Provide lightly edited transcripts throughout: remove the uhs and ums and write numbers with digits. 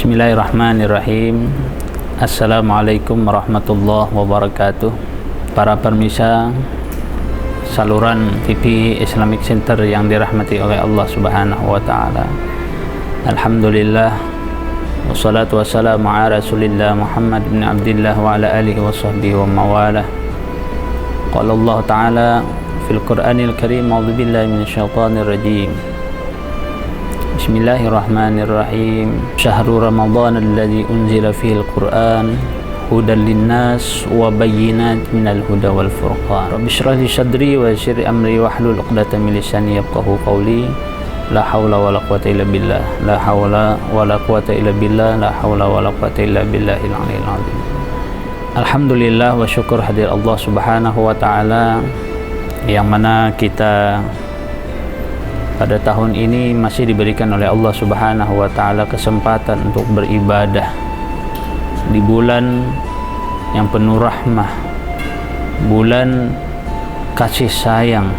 Bismillahirrahmanirrahim. Assalamualaikum warahmatullahi wabarakatuh. Para pemirsa saluran TV Islamic Center yang dirahmati oleh Allah Subhanahu wa taala. Alhamdulillah wassalatu wassalamu ala Rasulillah Muhammad bin Abdillah wa ala alihi wa sahbihi wa mawalah. Qala Allah taala fil Qur'anil Karim, a'udzu billahi minasyaitonir rajim. Bismillahirrahmanirrahim. Syahrul Ramadan alladzi unzila fihil Qur'an hudan linnas wa bayyinatin minal huda wal furqan. Rabbi shrah li sadri wa yassir amri wahlul 'uqdatam min lisani yafqahu qawli. La haula wala quwwata illa billah. La haula wala quwwata illa billah. La haula wala quwwata illa billahil aliyyil azim. Alhamdulillah wa syukur hadir Allah Subhanahu wa taala, yang mana kita pada tahun ini masih diberikan oleh Allah Subhanahu wa taala kesempatan untuk beribadah di bulan yang penuh rahmah, bulan kasih sayang.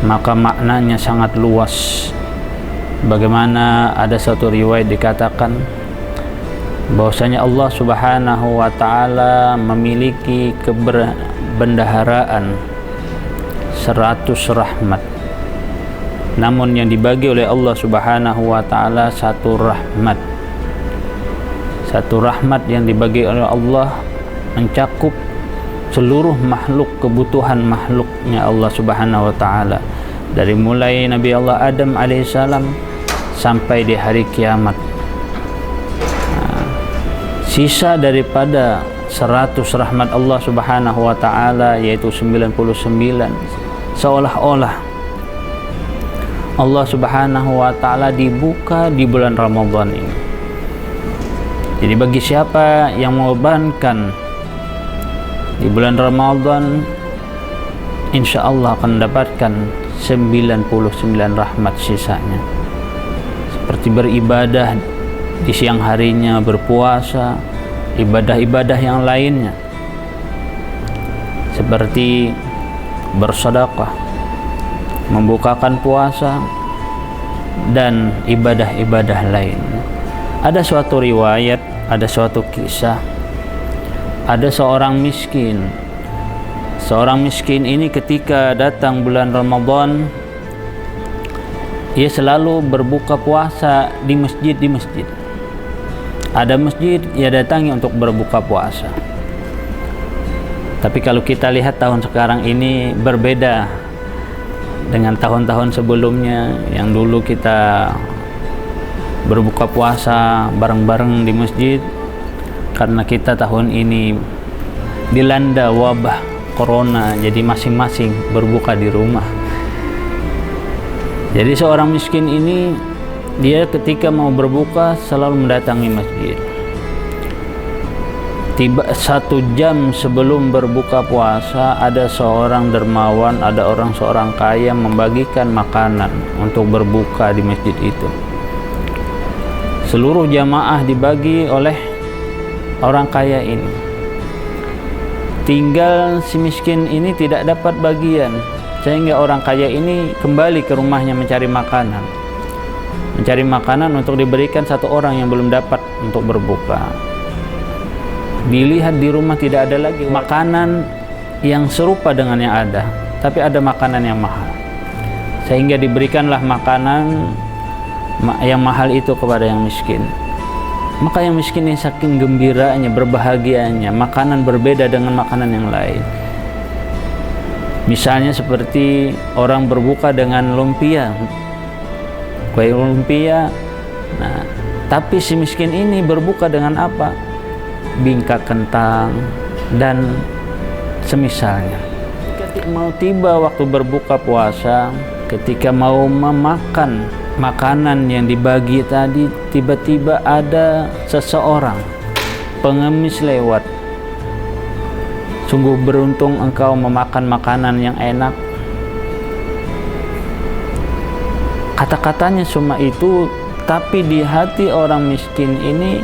Maka maknanya sangat luas. Bagaimana ada satu riwayat dikatakan bahwasanya Allah Subhanahu wa taala memiliki kebendaharaan 100 rahmat. Namun yang dibagi oleh Allah Subhanahu wa taala satu rahmat. Satu rahmat yang dibagi oleh Allah mencakup seluruh makhluk, kebutuhan makhluknya Allah Subhanahu wa taala, dari mulai Nabi Allah Adam alaihissalam sampai di hari kiamat. Sisa daripada 100 rahmat Allah Subhanahu wa taala, yaitu 99, seolah-olah Allah Subhanahu wa taala dibuka di bulan Ramadan ini. Jadi bagi siapa yang mengorbankan di bulan Ramadan, insya Allah akan mendapatkan 99 rahmat sisanya. Seperti beribadah di siang harinya, berpuasa, ibadah-ibadah yang lainnya, seperti bersedekah, membukakan puasa, dan ibadah-ibadah lain. Ada suatu riwayat, ada suatu kisah, ada seorang miskin. Seorang miskin ini ketika datang bulan Ramadan, ia selalu berbuka puasa di masjid. Ada masjid ia datangi untuk berbuka puasa. Tapi kalau kita lihat tahun sekarang ini berbeda dengan tahun-tahun sebelumnya, yang dulu kita berbuka puasa bareng-bareng di masjid. Karena kita tahun ini dilanda wabah corona, jadi masing-masing berbuka di rumah. Jadi seorang miskin ini, dia ketika mau berbuka selalu mendatangi masjid. Tiba 1 jam sebelum berbuka puasa, ada seorang dermawan, ada seorang kaya membagikan makanan untuk berbuka di masjid itu. Seluruh jamaah dibagi oleh orang kaya ini. Tinggal si miskin ini tidak dapat bagian, sehingga orang kaya ini kembali ke rumahnya mencari makanan. Mencari makanan untuk diberikan satu orang yang belum dapat untuk berbuka. Dilihat di rumah tidak ada lagi makanan yang serupa dengan yang ada, tapi ada makanan yang mahal. Sehingga diberikanlah makanan yang mahal itu kepada yang miskin. Maka yang miskin ini saking gembiranya, berbahagianya, makanan berbeda dengan makanan yang lain. Misalnya seperti orang berbuka dengan lumpia, kue lumpia. Nah, tapi si miskin ini berbuka dengan apa? Bingka kentang dan semisalnya. Ketika mau tiba waktu berbuka puasa, ketika mau memakan makanan yang dibagi tadi, tiba-tiba ada seseorang pengemis lewat. Sungguh beruntung engkau memakan makanan yang enak. Kata-katanya cuma itu, tapi di hati orang miskin ini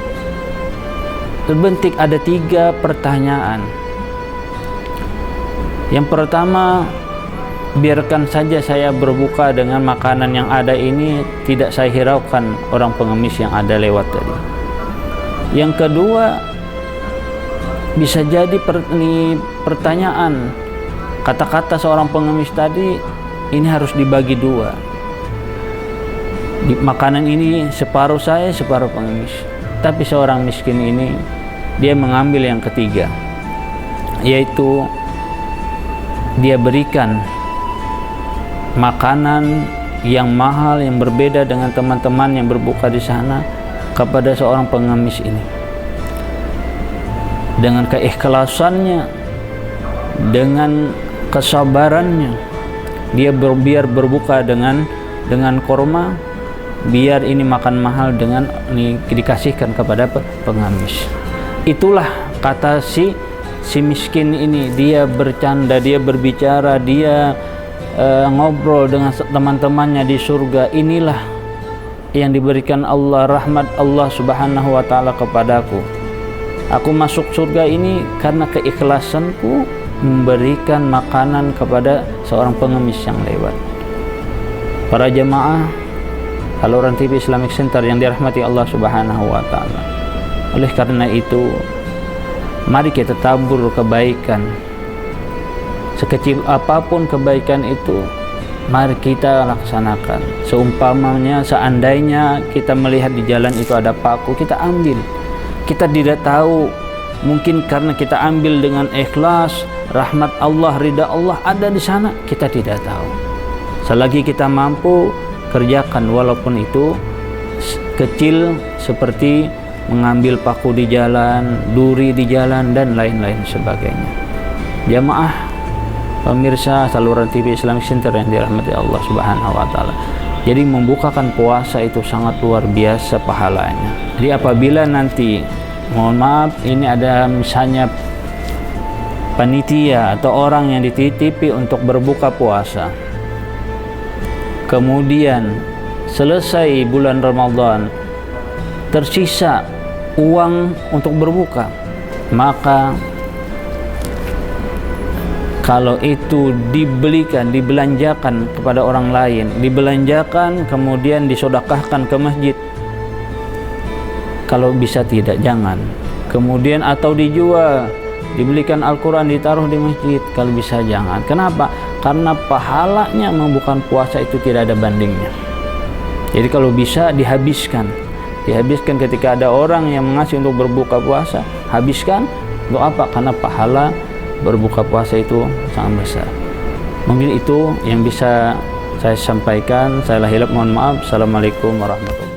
terbentik ada 3 pertanyaan. Yang pertama, biarkan saja saya berbuka dengan makanan yang ada ini, tidak saya hiraukan orang pengemis yang ada lewat tadi. Yang kedua, bisa jadi pertanyaan, kata-kata seorang pengemis tadi ini harus dibagi dua. Di makanan ini separuh saya, separuh pengemis. Tapi seorang miskin ini dia mengambil yang ketiga, yaitu dia berikan makanan yang mahal, yang berbeda dengan teman-teman yang berbuka di sana kepada seorang pengemis ini. Dengan keikhlasannya, dengan kesabarannya, dia biar berbuka dengan korma, biar ini makan mahal dengan dikasihkan kepada pengemis. Itulah kata si miskin ini, dia bercanda, dia berbicara, dia ngobrol dengan teman-temannya di surga. Inilah yang diberikan Allah, rahmat Allah Subhanahu wa ta'ala kepadaku. Aku masuk surga ini karena keikhlasanku memberikan makanan kepada seorang pengemis yang lewat. Para jemaah saluran TV Islamic Center yang dirahmati Allah Subhanahu wa ta'ala, oleh karena itu mari kita tabur kebaikan. Sekecil apapun kebaikan itu, mari kita laksanakan. Seumpamanya, seandainya kita melihat di jalan itu ada paku, kita ambil. Kita tidak tahu, mungkin karena kita ambil dengan ikhlas, rahmat Allah, ridha Allah ada di sana, kita tidak tahu. Selagi kita mampu, kerjakan, walaupun itu kecil, seperti mengambil paku di jalan, duri di jalan, dan lain-lain sebagainya. Jamaah pemirsa saluran TV Islamic Center yang dirahmati Allah Subhanahu wa ta'ala, jadi membukakan puasa itu sangat luar biasa pahalanya. Jadi apabila nanti, mohon maaf, ini ada misalnya panitia atau orang yang dititipi untuk berbuka puasa, kemudian selesai bulan Ramadan tersisa uang untuk berbuka, maka kalau itu dibelikan, dibelanjakan kepada orang lain, dibelanjakan kemudian disodakahkan ke masjid, kalau bisa tidak, jangan. Kemudian atau dijual, dibelikan Al-Quran, ditaruh di masjid, kalau bisa jangan. Kenapa? Karena pahalanya membuka puasa itu tidak ada bandingnya. Jadi kalau bisa dihabiskan ketika ada orang yang mengasih untuk berbuka puasa, habiskan. Untuk apa? Karena pahala berbuka puasa itu sangat besar. Mungkin itu yang bisa saya sampaikan. Saya lahirap, mohon maaf. Assalamualaikum warahmatullahi wabarakatuh.